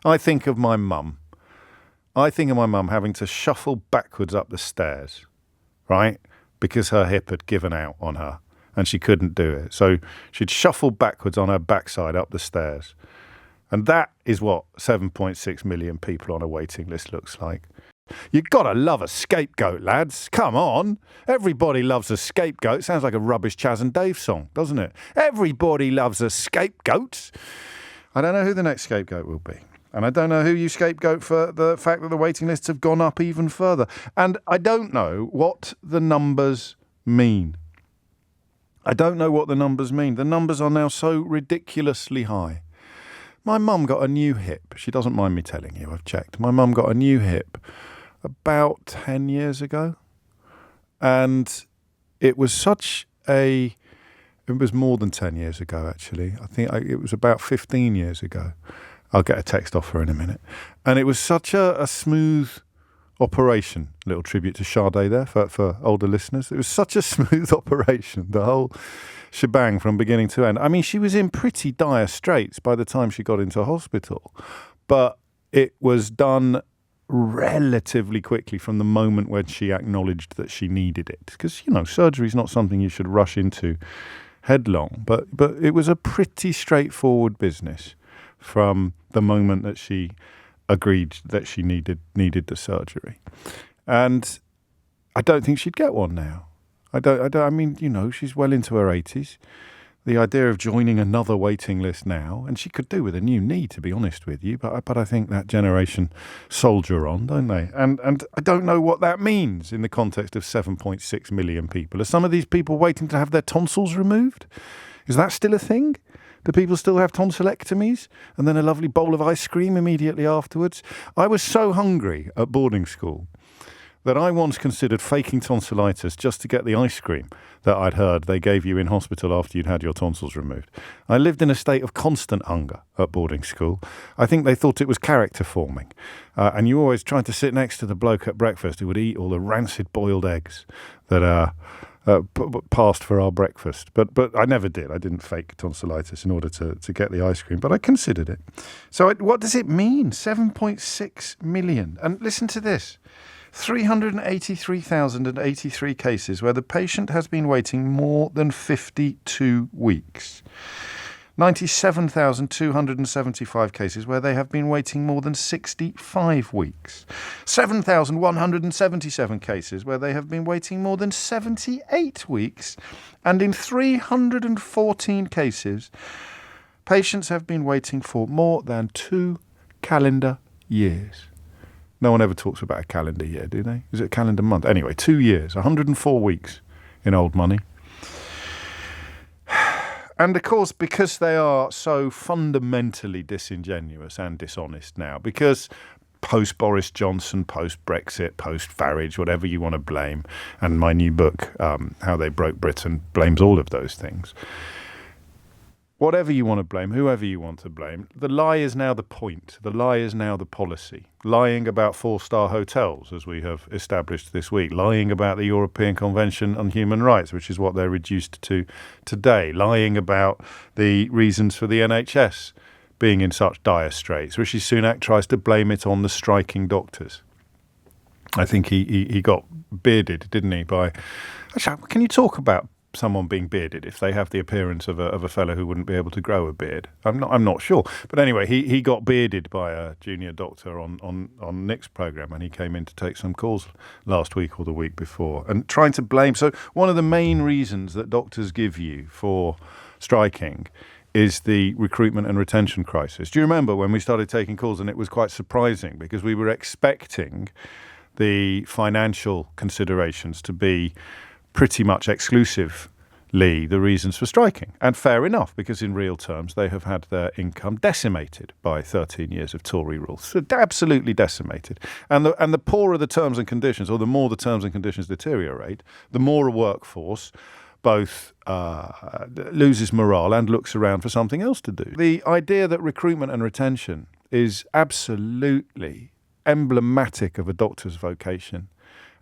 I think of my mum. I think of my mum having to shuffle backwards up the stairs, right? Because her hip had given out on her and she couldn't do it. So she'd shuffle backwards on her backside up the stairs. And that is what 7.6 million people on a waiting list looks like. You've got to love a scapegoat, lads. Come on. Everybody loves a scapegoat. Sounds like a rubbish Chaz and Dave song, doesn't it? Everybody loves a scapegoat. I don't know who the next scapegoat will be. And I don't know who you scapegoat for the fact that the waiting lists have gone up even further. And I don't know what the numbers mean. The numbers are now so ridiculously high. My mum got a new hip. She doesn't mind me telling you, I've checked. My mum got a new hip about 10 years ago. And it was it was more than 10 years ago, actually. I think it was about 15 years ago. I'll get a text off her in a minute. And it was such a smooth operation. Little tribute to Sade there for older listeners. It was such a smooth operation, the whole shebang from beginning to end. I mean, she was in pretty dire straits by the time she got into hospital. But it was done relatively quickly from the moment when she acknowledged that she needed it. Because, surgery is not something you should rush into headlong. But it was a pretty straightforward business from the moment that she agreed that she needed the surgery. And I don't think she'd get one now. I mean, she's well into her 80s. The idea of joining another waiting list now, and she could do with a new knee, to be honest with you, but I think that generation soldier on, don't they? And I don't know what that means in the context of 7.6 million people. Are some of these people waiting to have their tonsils removed? Is that still a thing? Do people still have tonsillectomies and then a lovely bowl of ice cream immediately afterwards? I was so hungry at boarding school that I once considered faking tonsillitis just to get the ice cream that I'd heard they gave you in hospital after you'd had your tonsils removed. I lived in a state of constant hunger at boarding school. I think they thought it was character forming. And you always tried to sit next to the bloke at breakfast who would eat all the rancid boiled eggs that passed for our breakfast. But I never did. I didn't fake tonsillitis in order to get the ice cream, but I considered it. So what does it mean? 7.6 million. And listen to this. 383,083 cases where the patient has been waiting more than 52 weeks. 97,275 cases where they have been waiting more than 65 weeks. 7,177 cases where they have been waiting more than 78 weeks. And in 314 cases, patients have been waiting for more than 2 calendar years. No one ever talks about a calendar year, do they? Is it a calendar month? Anyway, 2 years, 104 weeks in old money. And of course, because they are so fundamentally disingenuous and dishonest now, because post-Boris Johnson, post-Brexit, post-Farage, whatever you want to blame, and my new book, How They Broke Britain, blames all of those things. Whatever you want to blame, whoever you want to blame, the lie is now the point. The lie is now the policy. Lying about 4-star hotels, as we have established this week. Lying about the European Convention on Human Rights, which is what they're reduced to today. Lying about the reasons for the NHS being in such dire straits. Rishi Sunak tries to blame it on the striking doctors. I think he got bearded, didn't he? Actually, can you talk about someone being bearded if they have the appearance of a fellow who wouldn't be able to grow a beard? I'm not sure. But anyway, he got bearded by a junior doctor on Nick's programme, and he came in to take some calls last week or the week before, and trying to blame. So one of the main reasons that doctors give you for striking is the recruitment and retention crisis. Do you remember when we started taking calls, and it was quite surprising because we were expecting the financial considerations to be pretty much exclusively the reasons for striking. And fair enough, because in real terms, they have had their income decimated by 13 years of Tory rule. So absolutely decimated. And the poorer the terms and conditions, or the more the terms and conditions deteriorate, the more a workforce both loses morale and looks around for something else to do. The idea that recruitment and retention is absolutely emblematic of a doctor's vocation.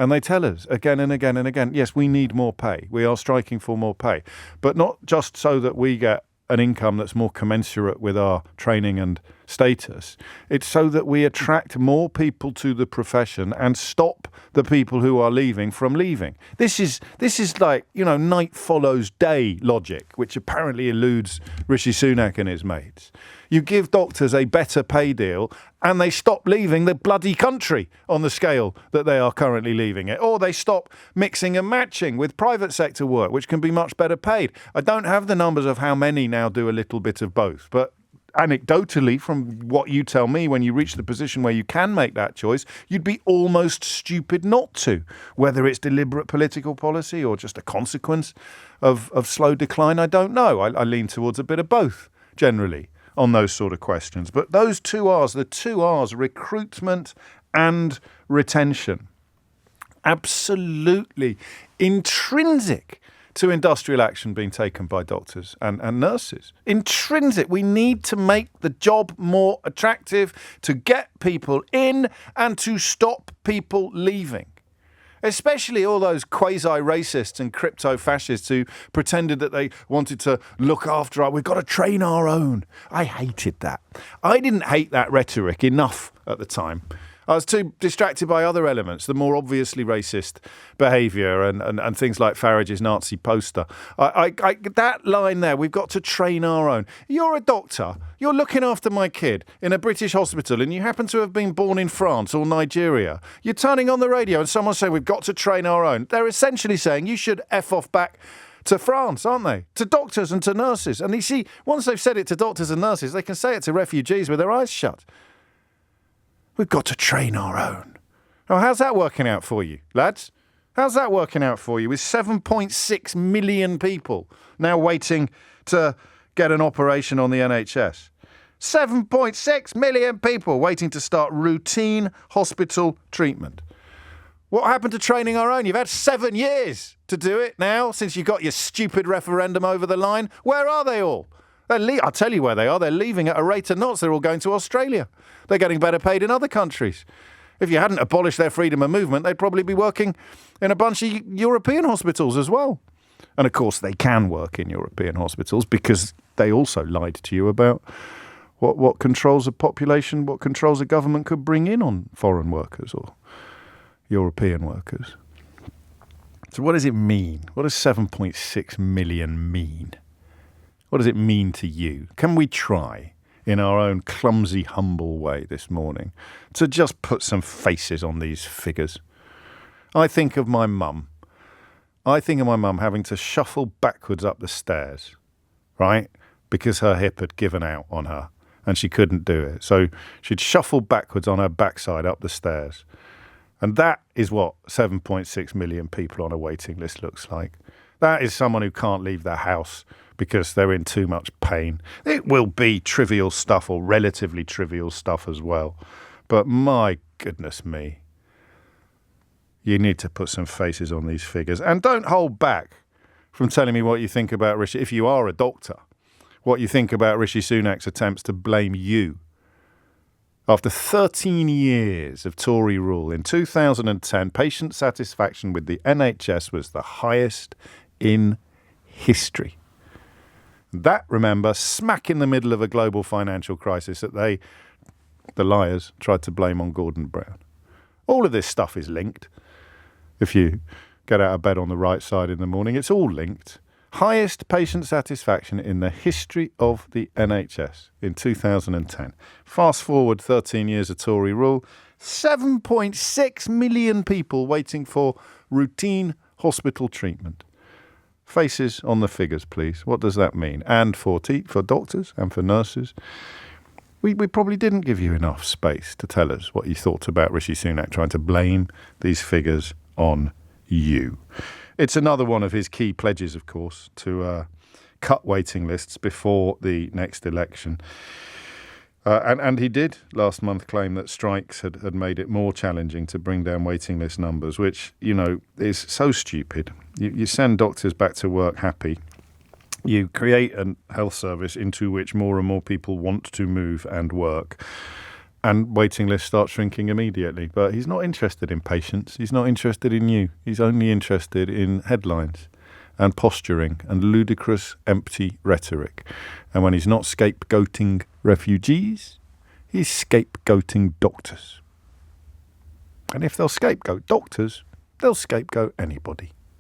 And they tell us again and again and again, yes, we need more pay. We are striking for more pay. But not just so that we get an income that's more commensurate with our training and status. It's so that we attract more people to the profession and stop the people who are leaving from leaving. This is like, night follows day logic, which apparently eludes Rishi Sunak and his mates. You give doctors a better pay deal and they stop leaving the bloody country on the scale that they are currently leaving it. Or they stop mixing and matching with private sector work, which can be much better paid. I don't have the numbers of how many now do a little bit of both, but anecdotally, from what you tell me, when you reach the position where you can make that choice, you'd be almost stupid not to. Whether it's deliberate political policy or just a consequence of slow decline, I don't know. I lean towards a bit of both, generally, on those sort of questions. But those the two R's, recruitment and retention, absolutely intrinsic to industrial action being taken by doctors and nurses. Intrinsic. We need to make the job more attractive, to get people in and to stop people leaving. Especially all those quasi-racists and crypto-fascists who pretended that they wanted to look after we've got to train our own. I hated that. I didn't hate that rhetoric enough at the time. I was too distracted by other elements, the more obviously racist behaviour and things like Farage's Nazi poster. That line there, we've got to train our own. You're a doctor. You're looking after my kid in a British hospital and you happen to have been born in France or Nigeria. You're turning on the radio and someone's saying we've got to train our own. They're essentially saying you should F off back to France, aren't they? To doctors and to nurses. And you see, once they've said it to doctors and nurses, they can say it to refugees with their eyes shut. We've got to train our own. Oh, how's that working out for you, lads? How's that working out for you with 7.6 million people now waiting to get an operation on the NHS? 7.6 million people waiting to start routine hospital treatment. What happened to training our own? You've had 7 years to do it now since you got your stupid referendum over the line. Where are they all? I'll tell you where they are. They're leaving at a rate of knots. They're all going to Australia. They're getting better paid in other countries. If you hadn't abolished their freedom of movement, they'd probably be working in a bunch of European hospitals as well. And of course, they can work in European hospitals because they also lied to you about what controls a population, what controls a government could bring in on foreign workers or European workers. So what does it mean? What does 7.6 million mean? What does it mean to you? Can we try, in our own clumsy, humble way this morning, to just put some faces on these figures? I think of my mum. Having to shuffle backwards up the stairs, right? Because her hip had given out on her and she couldn't do it. So she'd shuffle backwards on her backside up the stairs. And that is what 7.6 million people on a waiting list looks like. That is someone who can't leave their house because they're in too much pain. It will be trivial stuff or relatively trivial stuff as well. But my goodness me, you need to put some faces on these figures. And don't hold back from telling me what you think about Rishi, if you are a doctor, what you think about Rishi Sunak's attempts to blame you. After 13 years of Tory rule, in 2010, patient satisfaction with the NHS was the highest in history. That, remember, smack in the middle of a global financial crisis that the liars, tried to blame on Gordon Brown. All of this stuff is linked. If you get out of bed on the right side in the morning, it's all linked. Highest patient satisfaction in the history of the NHS in 2010. Fast forward 13 years of Tory rule, 7.6 million people waiting for routine hospital treatment. Faces on the figures, please. What does that mean? And for doctors and for nurses. We probably didn't give you enough space to tell us what you thought about Rishi Sunak trying to blame these figures on you. It's another one of his key pledges, of course, to cut waiting lists before the next election. And he did last month claim that strikes had made it more challenging to bring down waiting list numbers, which, is so stupid. You send doctors back to work happy. You create a health service into which more and more people want to move and work. And waiting lists start shrinking immediately. But he's not interested in patients. He's not interested in you. He's only interested in headlines and posturing and ludicrous, empty rhetoric. And when he's not scapegoating refugees, He's scapegoating doctors. And if they'll scapegoat doctors, they'll scapegoat anybody.